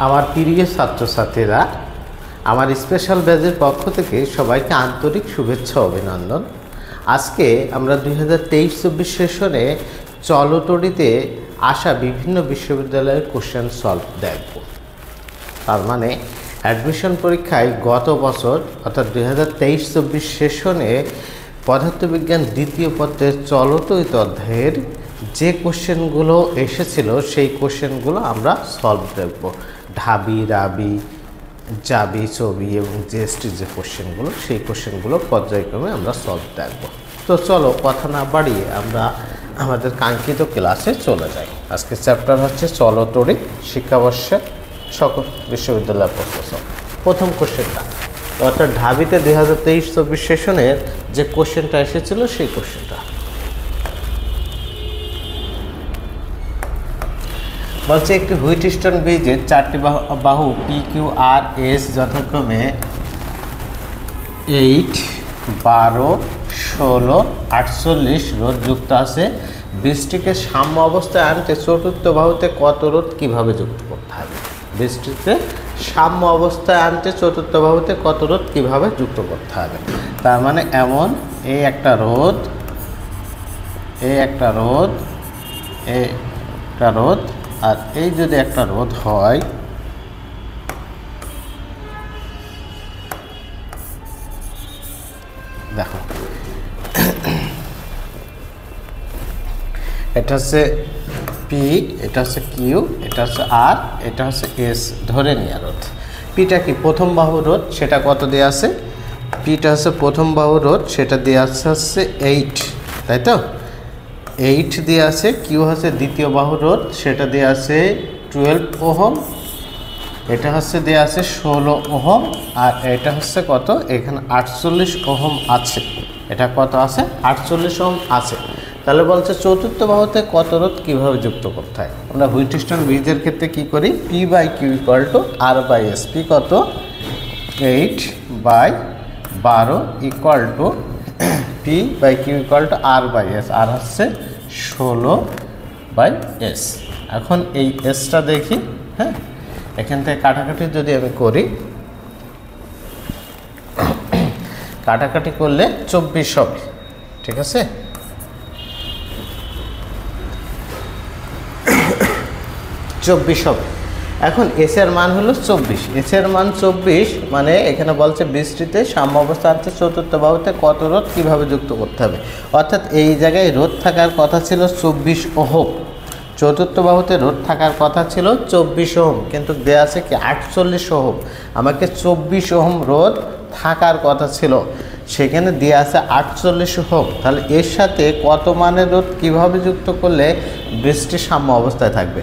আমার প্রিয় ছাত্রছাত্রীরা, আমার স্পেশাল ব্যাচের পক্ষ থেকে সবাইকে আন্তরিক শুভেচ্ছা অভিনন্দন। আজকে আমরা 2023-24 সেশনে চলতড়িতে আসা বিভিন্ন বিশ্ববিদ্যালয়ের কোশ্চেন সলভ দেখব। তার মানে অ্যাডমিশন পরীক্ষায় গত বছর অর্থাৎ 2023-24 সেশনে পদার্থবিজ্ঞান দ্বিতীয় পত্রের চলতড়িত অধ্যায়ের যে কোশ্চেনগুলো এসেছিল সেই কোশ্চেনগুলো আমরা সলভ দেখব। ঢাবি, রাবি, জাবি, ছবি এবং জিএসটি যে কোশ্চেনগুলো সেই কোশ্চেনগুলো পর্যায়ক্রমে আমরা সলভ দেখব। তো চলো কথা না বাড়িয়ে আমরা আমাদের কাঙ্ক্ষিত ক্লাসে চলে যাই। আজকে চ্যাপ্টার হচ্ছে চলতড়িৎ শিক্ষাবর্ষের সকল বিশ্ববিদ্যালয় প্রশ্ন। প্রথম কোশ্চেনটা অর্থাৎ ঢাবিতে 2023-24 সেশনের যে কোশ্চেনটা এসেছিল সেই কোশ্চেনটা বলছে একটি হুইটস্টোন ব্রিজের চারটি বাহু PQRS যথাক্রমে 8, 12, 16, 48 রোধ যুক্ত আছে। ব্রিজটিকে সাম্য অবস্থায় আনতে চতুর্থ বাহুতে কত রোধ কিভাবে যুক্ত করতে হবে? ব্রিজটিতে সাম্য অবস্থায় আনতে চতুর্থ বাহুতে কত রোধ কিভাবে যুক্ত করতে হবে? তার মানে এমন এই একটা রোধ, এই একটা রোধ, এই একটা রোধ, আর এই যদি একটা রোধ হয়, দেখো এটা হচ্ছে পি, এটা হচ্ছে কিউ, এটা হচ্ছে আর, এটা হচ্ছে এস ধরে নেওয়া রোধ। পিটা কি প্রথম বাহু রোধ, সেটা কত দেওয়া আছে? পিটা হচ্ছে প্রথম বাহু রোধ, সেটা দেওয়া আছে হচ্ছে 8, তাই তো 8 দেওয়া আছে। কিউ হচ্ছে দ্বিতীয় বাহু রোধ, সেটা দেওয়া আছে 12 ওহম, এটা হচ্ছে দেওয়া আছে 16 ওহম, আর এটা হচ্ছে কত? এখানে 48 ওহম আছে। এটা কত আছে? 48 ওহম আছে। তাহলে বলছে চতুর্থ বাহুতে কত রোধ কীভাবে যুক্ত করতে হয়? আমরা হুইটস্টোন ব্রিজের ক্ষেত্রে কি করি? P/Q = R/S। পি কত? 8/12 P/Q = R/S। আর হচ্ছে 16/S। এখন এই এসটা দেখি, হ্যাঁ, এখান থেকে কাটাকাটি যদি আমি করি, কাটাকাটি করলে 24 হবে, ঠিক আছে? 24 হবে। এখন এস এর মান হলো 24, এস এর মান 24, মানে এখানে বলছে বৃষ্টিতে সাম্য অবস্থা আছে চতুর্থ বাহুতে কত রোধ কিভাবে যুক্ত করতে হবে। অর্থাৎ এই জায়গায় রোধ থাকার কথা ছিল 24 ওহম, চতুর্থ বাহুতে রোধ থাকার কথা ছিল 24 ওহম, কিন্তু দেয়া আছে কি 48 ওহম। আমাকে 24 ওহম রোধ থাকার কথা ছিল, সেখানে দেওয়া আছে 48 ওহম। তাহলে এর সাথে কত মানের রোধ কিভাবে যুক্ত করলে বৃষ্টি সাম্য অবস্থায় থাকবে?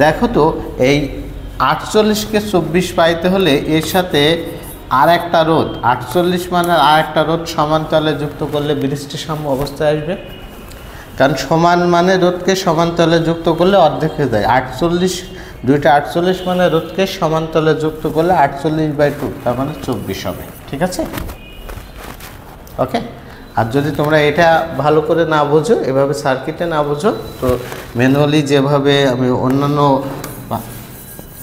দেখো তো, এই 48কে 24 পাইতে হলে এর সাথে আর একটা রোধ, 48 মানের আর একটা রোধ সমান্তরালে যুক্ত করলে বৃষ্টি সাম্য অবস্থায় আসবে। কারণ সমান মানের রোধকে সমান্তরালে যুক্ত করলে অর্ধেক হয়ে যায়। 48, দুইটা 48 মানের রোধকে সমান্তরালে যুক্ত করলে 48/2, তার মানে 24 হবে, ঠিক আছে? ওকে। আর যদি তোমরা এটা ভালো করে না বোঝো, এভাবে সার্কিটে না বোঝো, তো ম্যানুয়ালি যেভাবে আমি অন্যান্য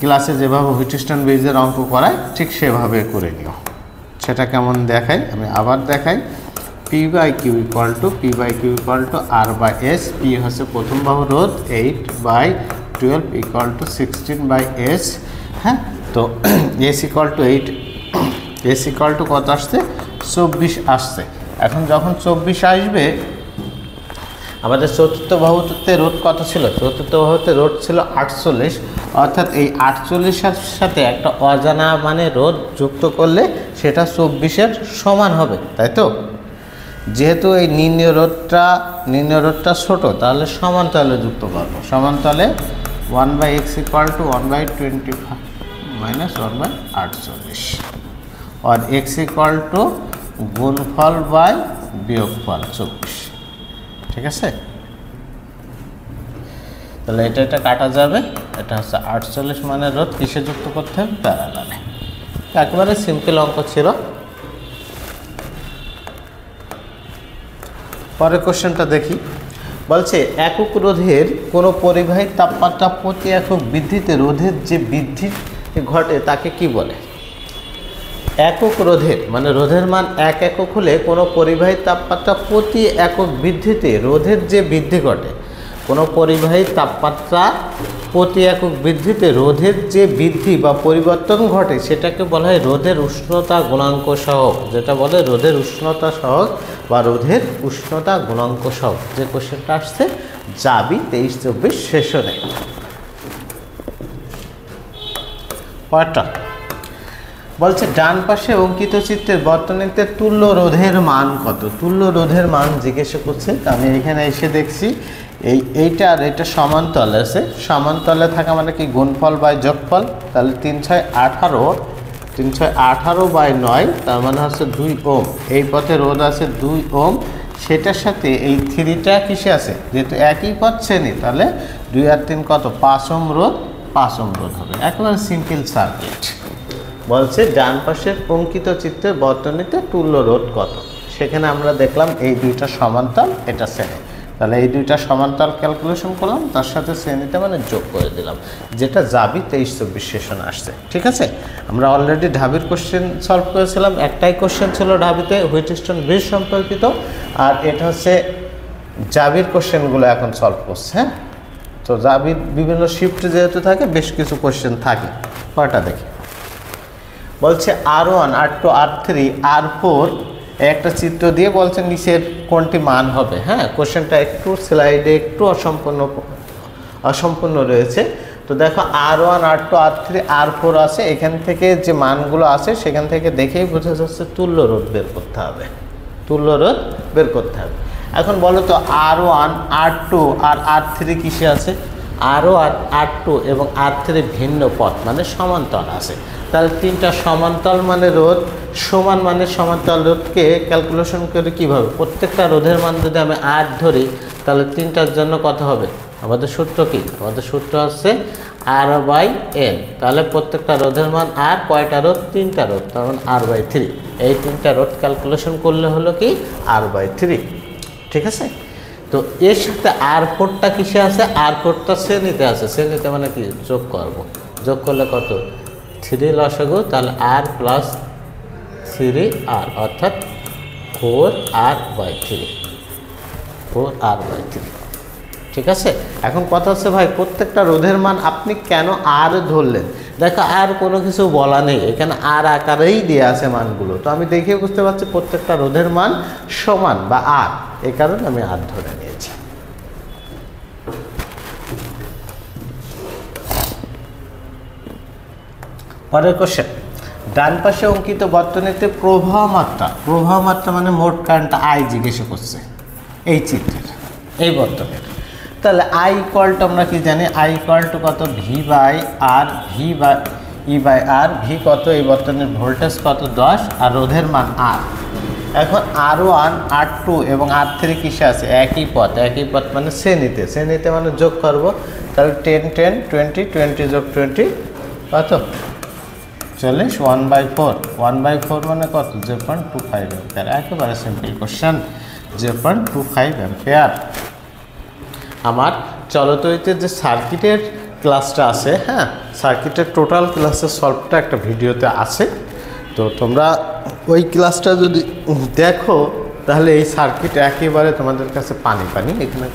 ক্লাসে যেভাবে হুইটস্টোন ব্রিজের অঙ্ক করাই ঠিক সেভাবে করে নিও। সেটা কেমন দেখাই আমি আবার দেখাই। P/Q = R/S। পি হচ্ছে প্রথম বাহু রোধ, 8/12 = 16/S। হ্যাঁ, তো S = 8, S = কত আসছে? 24 আসছে। এখন যখন 24 আসবে, আমাদের চতুর্থ বাহুতে রোধ কত ছিল? চতুর্থ বাহুতে রোধ ছিল 48, অর্থাৎ এই 48-এর সাথে একটা অজানা মানে রোধ যুক্ত করলে সেটা 24-এর সমান হবে, তাই তো? যেহেতু এই নির্ণয় রোধটা ছোট, তাহলে সমান্তরালে যুক্ত করবো। সমান্তরালে 1/x = 1/25 - 1/48, আর x = গুণফল বাই বিয়োগফল 24, ঠিক আছে? তাহলে এটা কাটা যাবে। এটা হচ্ছে 48 মানের রোধ কিসে যুক্ত করতে হবে? প্যারালালে। একেবারে সিম্পল অঙ্ক ছিল। পরের কোশ্চেনটা দেখি। বলছে একক রোধের কোনো পরিবাহীর তাপমাত্রা প্রতি একক বৃদ্ধিতে রোধের যে বৃদ্ধির ঘটে তাকে কি বলে? একক রোধের মানে রোধের মান 1 একক হলে কোনো পরিবাহী তাপমাত্রা প্রতি একক বৃদ্ধিতে রোধের যে বৃদ্ধি ঘটে, কোনো পরিবাহী তাপমাত্রা প্রতি একক বৃদ্ধিতে রোধের যে বৃদ্ধি বা পরিবর্তন ঘটে সেটাকে বলা হয় রোধের উষ্ণতা গুণাঙ্ক সহগ, যেটা বলে রোধের উষ্ণতা সহগ বা রোধের উষ্ণতা গুণাঙ্ক সহগ। যে কোশ্চেনটা আসছে যাবি 23-24 সেশনে। পরেরটা বলছে ডান পাশে অঙ্কিত চিত্রের বর্তনীতে তুল্য রোধের মান কত? তুল্য রোধের মান জিজ্ঞাসা করছে। আমি এখানে এসে দেখছি এইটা আর এটা সমান্তরালে আছে, সমান্তরালে থাকা মানে কি গুণফল বাই যোগফল, তাহলে 3 6 18, 3 6 18 বাই 9, তার মানে হচ্ছে 2 ওম। এই পথে রোধ আছে 2 ওম, সেটার সাথে এই 3টা কিসে আছে, যেহেতু একই পথ শ্রেণী, তাহলে 2 আর 3 কত, 5 ওম রোধ, 5 ওম রোধ হবে। একেবারে সিম্পল সার্কিট। বলছে ডান পাশের অঙ্কিত চিত্রের বর্তনীতে তুল্য রোধ কত? সেখানে আমরা দেখলাম এই দুইটা সমান্তরাল, এটা শ্রেণী, তাহলে এই দুইটা সমান্তরাল ক্যালকুলেশন করলাম, তার সাথে শ্রেণীটা মানে যোগ করে দিলাম, যেটা যাবি 23-24 সেশনে আসছে। ঠিক আছে, আমরা অলরেডি ঢাবির কোশ্চেন সলভ করেছিলাম, একটাই কোশ্চেন ছিল ঢাবিতে হুইটস্টোন ব্রিজ সম্পর্কিত, আর এটা হচ্ছে যাবির কোশ্চেনগুলো এখন সলভ করছে। হ্যাঁ, তো যাবির বিভিন্ন শিফট যেহেতু থাকে বেশ কিছু কোশ্চেন থাকে। কয়টা দেখি, বলছে R1 R2 R3 R4 একটা চিত্র দিয়ে বলছে নিচের কোনটি মান হবে। হ্যাঁ, কোশ্চেনটা একটু স্লাইডে একটু অসম্পূর্ণ রয়েছে। তো দেখো R1 R2 R3 R4 আছে, এখান থেকে যে মানগুলো আছে সেখান থেকে দেখেই বোঝা যাচ্ছে তুল্য রোধ বের করতে হবে, তুল্য রোধ বের করতে হবে। এখন বলো তো R1 R2 আর R3 কিসে আছে? R1 R2 এবং R3 ভিন্ন পথ মানে সমান্তরাল আছে, তাহলে 3টা সমান্তরাল মানে রোধ সমান মানে সমান্তরাল রোধকে ক্যালকুলেশন করে কিভাবে, প্রত্যেকটা রোধের মান যদি আমি R ধরি তাহলে 3টার জন্য কত হবে? আমাদের সূত্র কি? আমাদের সূত্র হচ্ছে R/N, তাহলে প্রত্যেকটা রোধের মান R, কয়টা রোধ? 3টা রোধ, তার মানে R/3। এই 3টা রোধ ক্যালকুলেশন করলে হলো কি R/3। ঠিক আছে, তো এর সাথে R4টা কিসে আছে? R4টা শ্রেণীতে আছে, শ্রেণীতে মানে কি যোগ করব, যোগ করলে কত? 3 লসাগু, তাহলে R প্লাস 3R অর্থাৎ 4R/3, 4R/3। ঠিক আছে, এখন কথা হচ্ছে ভাই প্রত্যেকটা রোধের মান আপনি কেন R ধরলেন? দেখো আর কোনো কিছু বলা নেই, এখানে R আকারেই দেওয়া আছে মানগুলো, তো আমি দেখে বুঝতে পারছি প্রত্যেকটা রোধের মান সমান বা R, এই কারণে আমি R ধরে নিয়েছি। পরের কোশ্চেন, ডান পাশে অঙ্কিত বর্তনীতে প্রবাহ মাত্রা মানে মোট কারেন্ট I জিজ্ঞাসা করছে এই চিত্রের, এই বর্তনীর। তাহলে I ইকুয়াল টু আমরা কি জানি? I ইকুয়াল টু কত? V/R, V/E/R। ভি কত? এই বর্তনীর ভোল্টেজ কত? 10, আর রোধের মান R। এখন R1 R2 এবং R3 কিসে আছে? একই পথ মানে শ্রেণীতে মানে যোগ করব, তাহলে 10 10 20 20 যোগ 20 কত? 40, 1/4, 1/4 মানে কত? 0.25 অ্যাম্পিয়ার। একেবারে সিম্পল কোশ্চেন, 0.25 অ্যাম্পিয়ার। আমার চলতরিতের যে সার্কিটের ক্লাসটা আছে, হ্যাঁ, সার্কিটের টোটাল ক্লাসের সলভটা একটা ভিডিওতে আছে, তো তোমরা ওই ক্লাসটা যদি দেখো তাহলে এই সার্কিট একেবারে তোমাদের কাছে পানি, এখানে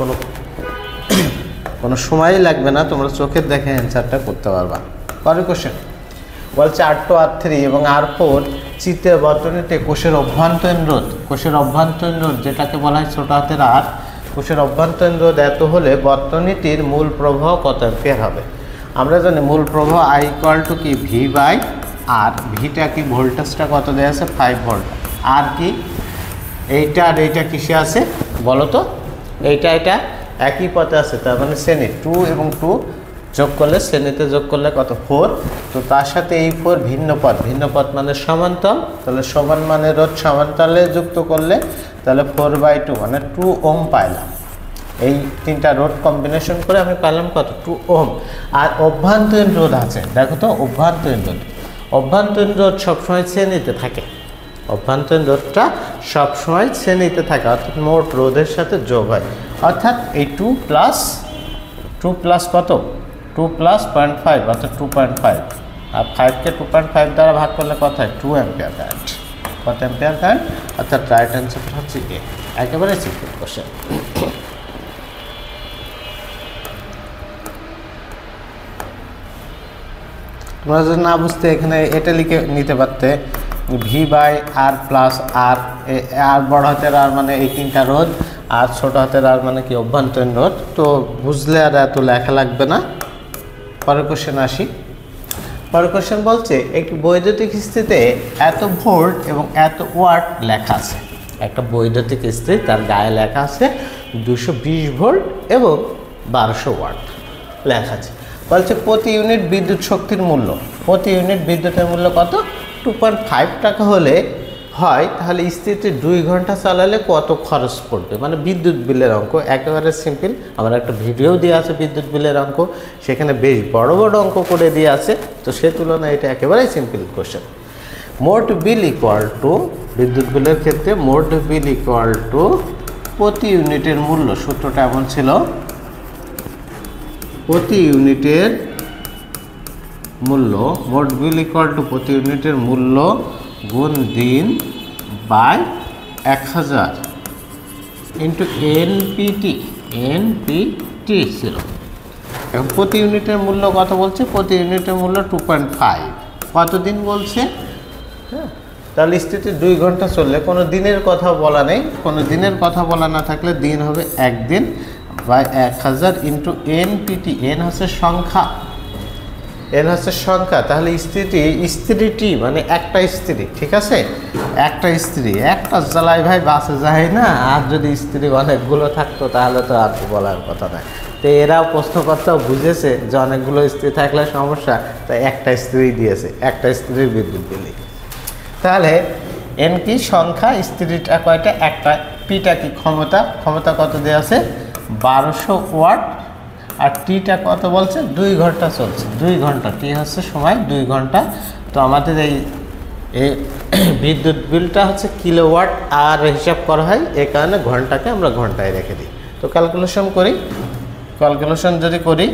কোনো সময়ই লাগবে না, তোমরা চোখের দেখে অ্যান্সারটা করতে পারবা। পরের কোশ্চেন বলছে R2 R3 এবং R4 চিত্রের বর্তনীতে কোষের অভ্যন্তরীণ রোধ যেটাকে বলা হয় ছোট হাতের R, কোষের অভ্যন্তরীণ রোধ এত হলে বর্তনীটির মূল প্রবাহ কত অ্যাম্পিয়ার হবে? আমরা জানি মূল প্রবাহ I ইকুয়াল টু কি? V/R। ভিটা কি? ভোল্টেজটা কত দেওয়া আছে? 5 ভোল্ট। আর কি? এইটা আর এইটা কিসে আছে বলো তো? এইটা একই পথে আছে, তার মানে শ্রেণী 2 এবং 2 যোগ করলে শ্রেণীতে যোগ করলে কত? 4। তো তার সাথে এই 4 ভিন্ন পথ মানে সমান্তরাল, তাহলে সমান মানে রোধ সমান্তরালে যুক্ত করলে তাহলে 4/2 মানে 2 ওম পাইলাম। এই 3টা রোধ কম্বিনেশন করে আমি পাইলাম কত? 2 ওম। আর অভ্যন্তরীণ রোধ আছে, দেখো তো অভ্যন্তরীণ রোধ সবসময় শ্রেণীতে থাকে, অভ্যন্তরীণ রোধটা সবসময় শ্রেণীতে থাকে, অর্থাৎ মোট রোধের সাথে যোগ হয়, অর্থাৎ এই 2 প্লাস কত? 2 প্লাস 0.5 অর্থাৎ 2.5, আর 5কে 2.5 দ্বারা ভাগ করলে কত হয় 2 অ্যাম্পিয়ার কারেন্ট। কত অ্যাম্পিয়ার কারেন্ট? অর্থাৎ রাইট অ্যান্সার হচ্ছে এ। একেবারে সিম্পল কোশ্চেন। তোমরা যদি না বুঝতে এখানে এটা লিখে নিতে পারতে V/R প্লাস আর, আর বড় হাতের আর মানে এই 3টা রোধ, আর ছোট হাতের আর মানে কি অভ্যন্তরীণ রোধ। তো বুঝলে আর এত লেখা লাগবে না। পরের কোশ্চেন আসি। পরের কোশ্চেন বলছে একটি বৈদ্যুতিক ইস্ত্রিতে এত ভোল্ট এবং এত ওয়াট লেখা আছে। একটা বৈদ্যুতিক ইস্ত্রি, তার গায়ে লেখা আছে 220 ভোল্ট এবং 1200 ওয়াট লেখা আছে। বলছে প্রতি ইউনিট বিদ্যুৎ শক্তির মূল্য, প্রতি ইউনিট বিদ্যুতের মূল্য কত? 2.5 টাকা হলে হয়, তাহলে ইস্ত্রিতে 2 ঘন্টা চালালে কত খরচ পড়বে, মানে বিদ্যুৎ বিলের অঙ্ক। একেবারে সিম্পল। আমার একটা ভিডিও দেওয়া আছে বিদ্যুৎ বিলের অঙ্ক, সেখানে বেশ বড় বড় অঙ্ক করে দিয়ে আছে। তো সে তুলনায় এটা একেবারেই সিম্পল কোশ্চেন। মোট বিল ইকুয়াল টু, বিদ্যুৎ বিলের ক্ষেত্রে মোট বিল ইকুয়াল টু প্রতি ইউনিটের মূল্য। সূত্রটা এমন ছিল, প্রতি ইউনিটের মূল্য, মোট বিল ইকুয়াল টু প্রতি ইউনিটের মূল্য গুণ দিন বাই 1000 ইন্টু এনপিটি। এনপিটি ছিল। এখন প্রতি ইউনিটের মূল্য কত বলছে? প্রতি ইউনিটের মূল্য 2.5। কত দিন বলছে? হ্যাঁ, তাহলে ইস্ত্রিতে 2 ঘন্টা চললে কোনো দিনের কথা বলা নেই। কোনো দিনের কথা বলা না থাকলে দিন হবে 1 দিন বাই 1000 ইন্টু এনপিটি। এন হচ্ছে সংখ্যা, এন হচ্ছে সংখ্যা। তাহলে স্ত্রীটি মানে একটা স্ত্রী, ঠিক আছে? একটা স্ত্রী, একটা জ্বালায় ভাই বাসে যায় না। আর যদি স্ত্রী অনেকগুলো থাকতো তাহলে তো আর বলার কথা নয়। তো এরাও প্রশ্নকর্তাও বুঝেছে যে অনেকগুলো স্ত্রী থাকলে সমস্যা, তাই একটা স্ত্রী দিয়েছে, একটা স্ত্রীর বিদ্যুৎ বিল। তাহলে এন কি? সংখ্যা, স্ত্রীটা কয়টা? একটা। পিটা কি? ক্ষমতা। ক্ষমতা কত দেওয়া আছে? 1200 ওয়াট। আর টিটা কত বলছে? 2 ঘন্টা চলছে। 2 ঘন্টা, টি হচ্ছে সময়, 2 ঘন্টা। তো আমাদের এই বিদ্যুৎ বিলটা হচ্ছে কিলোওয়াট আর হিসাব করা হয়, এই কারণে ঘন্টাকে আমরা ঘন্টায় রেখে দিই। তো ক্যালকুলেশন করি। ক্যালকুলেশন যদি করি,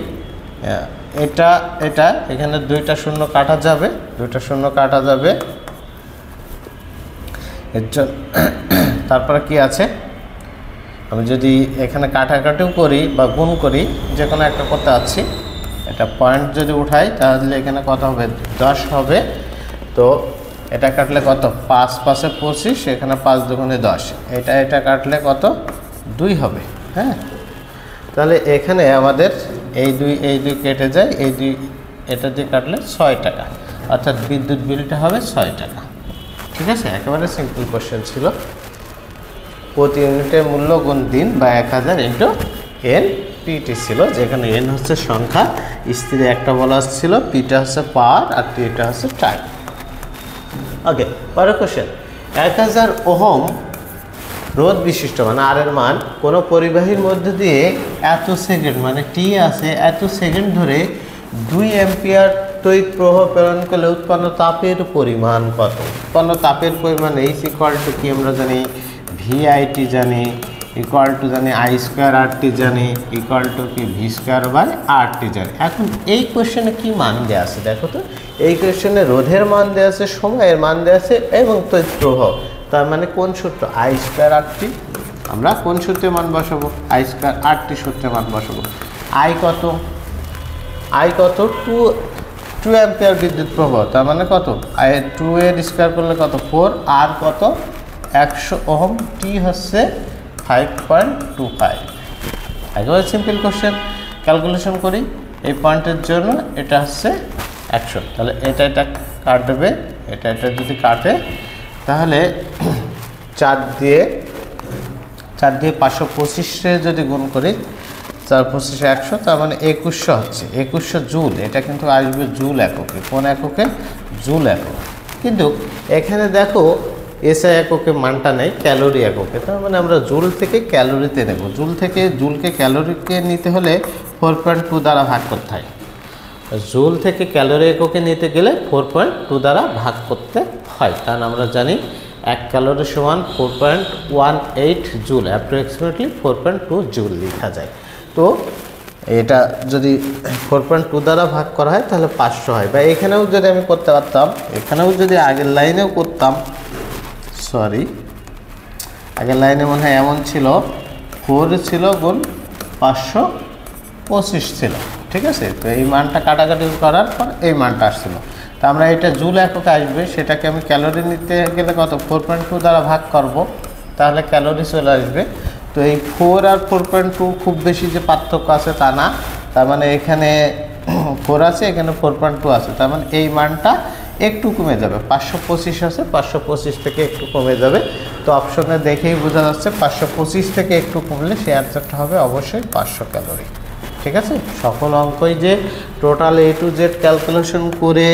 এটা এটা এখানে 2টা শূন্য কাটা যাবে, 2টা শূন্য কাটা যাবে। এর জন্য তারপরে কি আছে? আমি যদি এখানে কাটাকাটিও করি বা গুণ করি, যে কোনো একটা করতে আছি, এটা পয়েন্ট যদি উঠাই তাহলে এখানে কত হবে? 10 হবে। তো এটা কাটলে কত? 5 5 25, এখানে 5 দুগুণে 10। এটা কাটলে কত? 2 হবে। হ্যাঁ, তাহলে এখানে আমাদের এই 2 কেটে যায়, এই 2 এটা দিয়ে কাটলে 6 টাকা, অর্থাৎ বিদ্যুৎ বিলটা হবে 6 টাকা। ঠিক আছে, একেবারে সিম্পল কোশ্চেন ছিল। প্রতি ইউনিটের মূল্য গুণ দিন বা 1000 ইন্টু এনপিটি ছিল, যেখানে এন হচ্ছে সংখ্যা, স্ত্রী একটা বলা ছিল, পিটা হচ্ছে পাওয়ার আর টিটা হচ্ছে টাইম। ওকে, পরের কোশ্চেন। 1000 ওহম রোধ বিশিষ্ট মানে আর এর মান কোনো পরিবাহীর মধ্যে দিয়ে এত সেকেন্ড মানে টি আছে, এত সেকেন্ড ধরে 2 অ্যাম্পিয়ার তড়িৎ প্রবাহ প্রেরণ করলে উৎপন্ন তাপের পরিমাণ কত? উৎপন্ন তাপের পরিমাণ এইচ ইকুয়াল টু কি আমরা জানি? ভিআইটি জানি, ইকুয়াল টু জানি I²RT জানি, ইকুয়াল টু কি V²/RT জানি। এখন এই কোশ্চেনে কি মান দেওয়া আছে দেখো তো। এই কোশ্চেনে রোধের মান দেওয়া আছে, সময়ের মান দেওয়া আছে এবং তড়িৎ প্রবাহ। তার মানে কোন সূত্র? I²RT। আমরা কোন সূত্রে মান বসাবো? I²RT সূত্রে মান বসাবো। আই কত? 2 অ্যাম্পিয়ার বিদ্যুৎ প্রবাহ, তার মানে কত? 2 এর স্কোয়ার করলে কত? 4। আর কত? 100 ওহম। টি হচ্ছে 5.25। একেবারে সিম্পল কোশ্চেন। ক্যালকুলেশন করি এই পয়েন্টের জন্য, এটা হচ্ছে 100। তাহলে এটা কাটবে, এটা যদি কাটে তাহলে 4 দিয়ে 525 যদি গুণ করি, 4 25 100, তার মানে 2100 হচ্ছে। 2100 জুল। এটা কিন্তু আসবে জুল এককে। কোন এককে? জুল একক। কিন্তু এখানে দেখো এসআই এককে মানটা নেই, ক্যালোরি এককে। তার মানে আমরা জুল থেকে ক্যালোরিতে নেব। জুল থেকে জুলকে ক্যালোরিকে নিতে হলে 4.2 দ্বারা ভাগ করতে হয়। জুল থেকে ক্যালোরি এককে নিতে গেলে 4.2 দ্বারা ভাগ করতে হয়, কারণ আমরা জানি 1 ক্যালোরি সমান 4.18 জুল, অ্যাপ্রক্সিমেটলি 4.2 জুল লেখা যায়। তো এটা যদি 4.2 দ্বারা ভাগ করা হয় তাহলে 500 হয়। বা এখানেও যদি আমি করতে পারতাম, এখানেও যদি আগের লাইনেও করতাম, সরি আগের লাইনে মনে হয় এমন ছিল 4 ছিল গুণ 525 ছিল, ঠিক আছে। তো এই মানটা কাটাকাটি করার পর এই মানটা আসছিল। তো আমরা এটা জুল এককে আসবে, সেটাকে আমি ক্যালোরি নিতে গেলে কত 4.2 দ্বারা ভাগ করব, তাহলে ক্যালোরি চলে আসবে। তো এই 4 আর 4.2 খুব বেশি যে পার্থক্য আছে তা না, তার মানে এখানে 4 আছে, এখানে 4.2 আছে, তার মানে এই মানটা একটু কমে যাবে। 525 আছে, 525 থেকে একটু কমে যাবে। তো অপশনে দেখেই বোঝা যাচ্ছে 525 থেকে একটু কমলে সেই অ্যান্সারটা হবে অবশ্যই 500 ক্যালোরি, ঠিক আছে। সকল অঙ্কই যে total A to Z calculation করে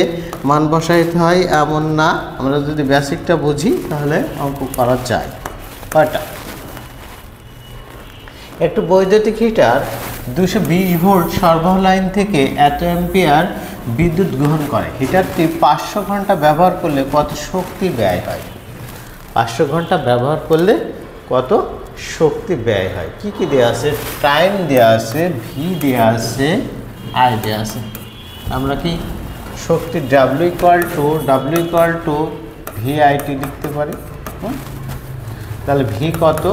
মান বসাইতে হয় এমন না, আমরা যদি বেসিকটা বুঝি তাহলে অঙ্ক করা যায়। কয়টা একটু বৈদ্যুতিক হিটার 220 ভোল্ট সরবরাহ লাইন থেকে এত অ্যাম্পিয়ার বিদ্যুৎ গ্রহণ করে। হিটারটি 500 ঘন্টা ব্যবহার করলে কত শক্তি ব্যয় হয়? 500 ঘন্টা ব্যবহার করলে কত শক্তি ব্যয় হয়? কি কি দেওয়া আছে? টাইম দেওয়া আছে, ভি দেওয়া আছে, আই দেওয়া আছে। আমরা কি শক্তি ডাব্লিউ ইকুয়াল টু ভিআইটি লিখতে পারি। তাহলে ভি কত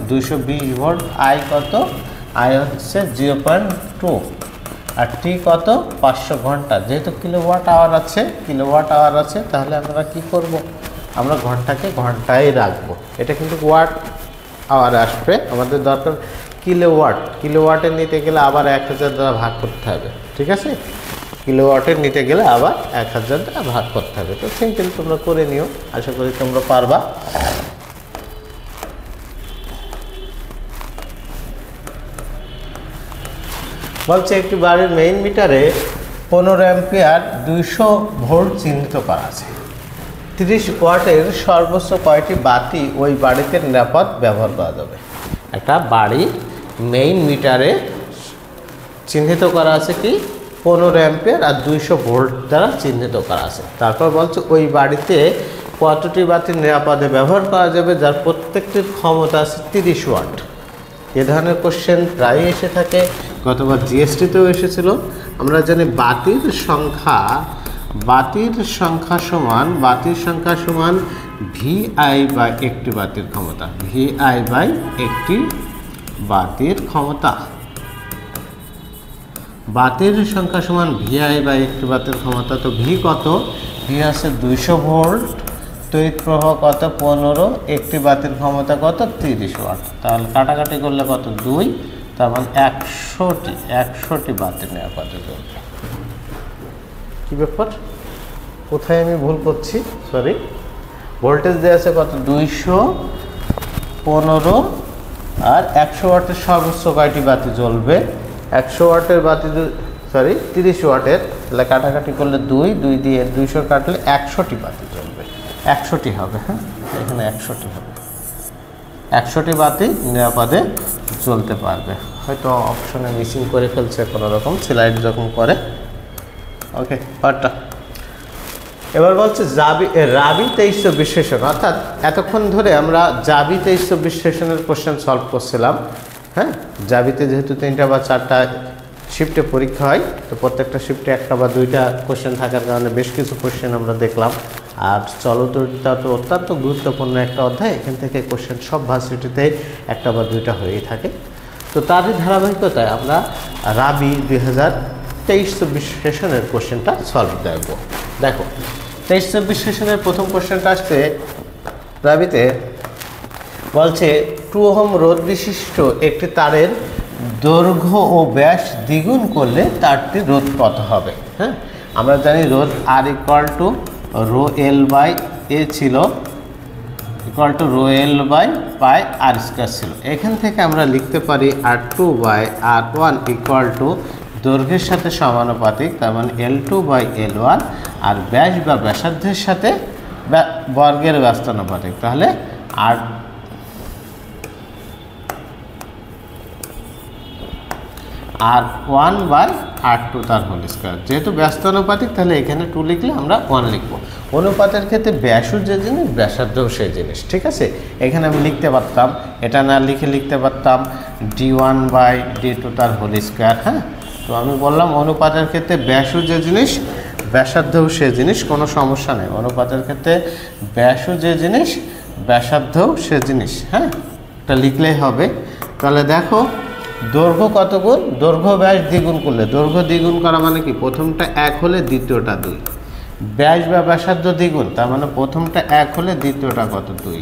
220 ভোল্ট, আই কত, আই হচ্ছে 0.2, আর টি কত 500 ঘন্টা। যেহেতু কিলোওয়াট আওয়ার আছে, তাহলে আমরা কি করব? আমরা ঘন্টাকে ঘন্টায় রাখবো। এটা কিন্তু ওয়াট আওয়ার আসবে, আমাদের দরকার কিলোওয়াটে নিতে গেলে আবার 1000 দ্বারা ভাগ করতে হবে, ঠিক আছে। কিলোওয়াটে নিতে গেলে আবার 1000 দ্বারা ভাগ করতে হবে। তো সিম্পল তোমরা করে নিও, আশা করি তোমরা পারবা। বলছে একটি বাড়ির মেইন মিটারে 15 অ্যাম্পিয়ার 200 ভোল্ট চিহ্নিত করা আছে। 30 ওয়াটের সর্বোচ্চ কয়টি বাতি ওই বাড়িতে নিরাপদ ব্যবহার করা যাবে? একটা বাড়ির মেইন মিটারে চিহ্নিত করা আছে কি 15 অ্যাম্পিয়ার আর 200 ভোল্ট দ্বারা চিহ্নিত করা আছে। তারপর বলছে ওই বাড়িতে কতটি বাতি নিরাপদে ব্যবহার করা যাবে যার প্রত্যেকটির ক্ষমতা আছে 30 ওয়াট। এ ধরনের কোশ্চেন প্রায় এসে থাকে, গতবার জিএসটিতেও এসেছিল। আমরা জানি বাতির সংখ্যা সমান ভিআই বাই একটি বাতির ক্ষমতা। ভিআই বাই একটি বাতির ক্ষমতা। বাতির সংখ্যা সমান ভিআই বাই একটি বাতির ক্ষমতা। তো ভি কত? ভি আছে 200 ভোল্ট, তড়িৎ প্রবাহ কত 15, একটি বাতির ক্ষমতা কত 30 ওয়াট। তাহলে কাটাকাটি করলে কত 2, তার মানে 100টি বাতি নিরাপদে জ্বলবে। কি ব্যাপার, কোথায় আমি ভুল করছি? সরি, ভোল্টেজ দেওয়া আছে কত 215 আর 100 ওয়াটের সর্বোচ্চ কয়টি বাতি জ্বলবে? 100 ওয়াটের বাতি, 30 ওয়াটের, তাহলে কাটাকাটি করলে 2 দিয়ে 200 কাটলে 100টি বাতি জ্বলবে। 100টি হবে, হ্যাঁ এখানে 100টি হবে। 100টি বাতি নিরাপদে জ্বলতে পারবে। হয়তো অপশনে মিসিং করে ফেলছে কোনো রকম, স্লাইড যখন করে। ওকে, পার্টটা এবার বলছে রাবি 2324 সেশন, অর্থাৎ এতক্ষণ ধরে আমরা জাবি 2324 সেশনের কোশ্চেন সলভ করছিলাম। হ্যাঁ, জাবিতে যেহেতু 3টা বা 4টা শিফটে পরীক্ষা হয়, তো প্রত্যেকটা শিফটে 1টা বা 2টা কোশ্চেন থাকার কারণে বেশ কিছু কোশ্চেন আমরা দেখলাম। আর চলতরিতা তো অত্যন্ত গুরুত্বপূর্ণ একটা অধ্যায়, এখান থেকে কোশ্চেন সব ভার্সিটিতেই 1টা বা 2টা হয়েই থাকে। তো তারই ধারাবাহিকতায় আমরা রাবি 2023-24 সেশনের কোশ্চেনটা সলভ দেখব। দেখো 23-24 সেশনের প্রথম কোশ্চেনটা আসছে রাবিতে, বলছে 2 ওহম রোধ বিশিষ্ট একটি তারের দৈর্ঘ্য ও ব্যাস দ্বিগুণ করলে তারটির রোধ কত হবে? হ্যাঁ, আমরা জানি রোধ R equal to rho L by A ছিল, equal to rho L by pi r square ছিল। এখান থেকে আমরা লিখতে পারি R2 by R1 equal to দৈর্ঘ্যের সাথে সমানুপাতিক, তার মানে L2 বাই L1, আর ব্যাস বা ব্যাসার্ধের সাথে বর্গের ব্যস্তানুপাতিক, তাহলে R1 বাই R2 তার হোল স্কয়ার। যেহেতু ব্যস্তানুপাতিক তাহলে এখানে 2 লিখলে আমরা 1 লিখবো। অনুপাতের ক্ষেত্রে ব্যাসও যে জিনিস ব্যাসার্ধও সেই জিনিস, ঠিক আছে। এখানে আমি লিখতে পারতাম, এটা না লিখে লিখতে পারতাম D1 বাই D2 তার হোল স্কয়ার। হ্যাঁ, তো আমি বললাম অনুপাতের ক্ষেত্রে ব্যাসও যে জিনিস ব্যাসার্ধও সে জিনিস, কোনো সমস্যা নেই। অনুপাতের ক্ষেত্রে ব্যাসও যে জিনিস ব্যাসার্ধও সে জিনিস। হ্যাঁ, এটা লিখলেই হবে। তাহলে দেখো দৈর্ঘ্য কত গুণ, দৈর্ঘ্য ব্যাস দ্বিগুণ করলে, দৈর্ঘ্য দ্বিগুণ করা মানে কি প্রথমটা 1 হলে দ্বিতীয়টা 2, ব্যাস বা ব্যাসার্ধ দ্বিগুণ তার মানে প্রথমটা 1 হলে দ্বিতীয়টা কত 2,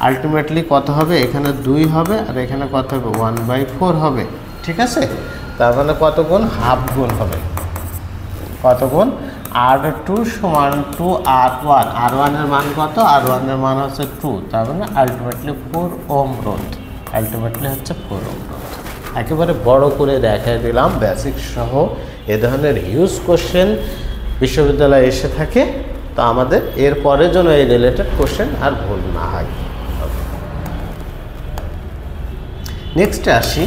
আলটিমেটলি কত হবে এখানে 2 হবে আর এখানে কত হবে 1/4 হবে। ঠিক আছে, তার মানে কত গুণ, হাফ গুণ হবে। কত গুণ, R2 সমান 2R1, R1 এর মান কত, R1 এর মান হচ্ছে 2, তার মানে আলটিমেটলি 4 ওহম রোধ, আলটিমেটলি হচ্ছে 4 ওহম রোধ। একেবারে বড় করে দেখাই দিলাম বেসিক সহ। এ ধরনের হিউজ কোশ্চেন বিশ্ববিদ্যালয়ে এসে থাকে, তো আমাদের এর পরের জন্য এই রিলেটেড কোশ্চেন আর ভুল না হয়। নেক্সটে আসি,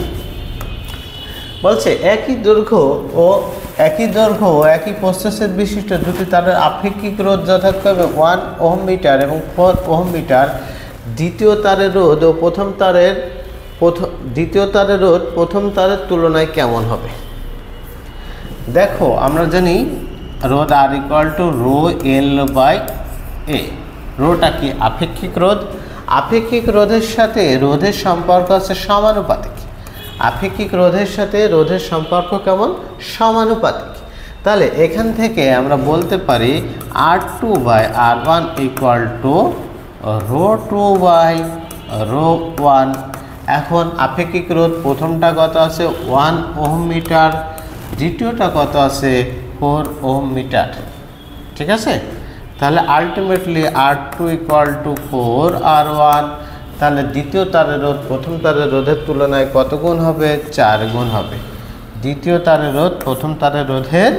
বলছে একই দৈর্ঘ্য ও একই প্রস্থচ্ছেদ বিশিষ্ট দুটি তারের আপেক্ষিক রোধ যথাক্রমে 1 ওহম মিটার এবং 4 ওহম মিটার। দ্বিতীয় তারের রোধ প্রথম তারের তুলনায় কেমন হবে? দেখো আমরা জানি রোধ R = rho L by A। রোটা কি, আপেক্ষিক রোধ। আপেক্ষিক রোধের সাথে রোধের সম্পর্ক আছে সমানুপাতিক। আপেক্ষিক রোধের সাথে রোধের সম্পর্ক কেমন, সমানুপাতিক। তাহলে এখান থেকে আমরা বলতে পারি R2/R1 = ρ2/ρ1। এখন আপেক্ষিক রোধ প্রথমটা কত আছে 1 ওহম মিটার, দ্বিতীয়টা কত আছে 4 ওহম মিটার। ঠিক আছে, তাহলে আলটিমেটলি R2 = 4R1। তাহলে দ্বিতীয় তারের রোধ প্রথম তারের রোধের তুলনায় কত গুণ হবে, 4 গুণ হবে। দ্বিতীয় তারের রোধ প্রথম তারের রোধের